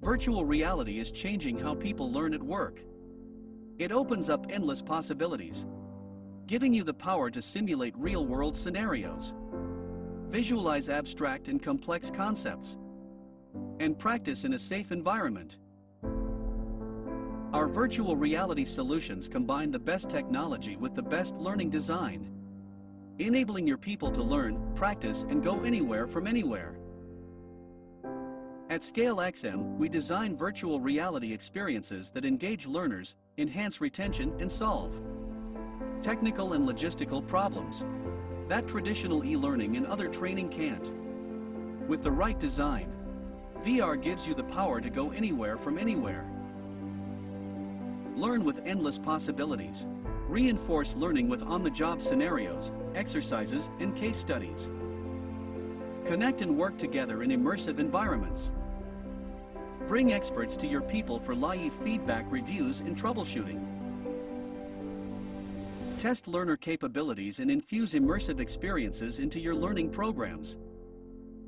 Virtual reality is changing how people learn at work. It opens up endless possibilities, giving you the power to simulate real-world scenarios, visualize abstract and complex concepts, and practice in a safe environment. Our virtual reality solutions combine the best technology with the best learning design, enabling your people to learn, practice, and go anywhere from anywhere. At ScaleXM, we design virtual reality experiences that engage learners, enhance retention, and solve technical and logistical problems that traditional e-learning and other training can't. With the right design, VR gives you the power to go anywhere from anywhere. Learn with endless possibilities. Reinforce learning with on-the-job scenarios, exercises, and case studies. Connect and work together in immersive environments. Bring experts to your people for live feedback, reviews, and troubleshooting. Test learner capabilities and infuse immersive experiences into your learning programs.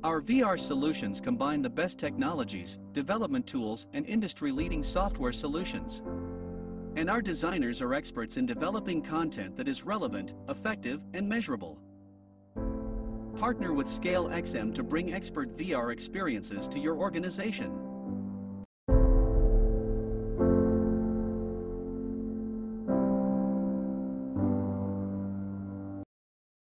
Our VR solutions combine the best technologies, development tools, and industry-leading software solutions. And our designers are experts in developing content that is relevant, effective, and measurable. Partner with ScaleXM to bring expert VR experiences to your organization.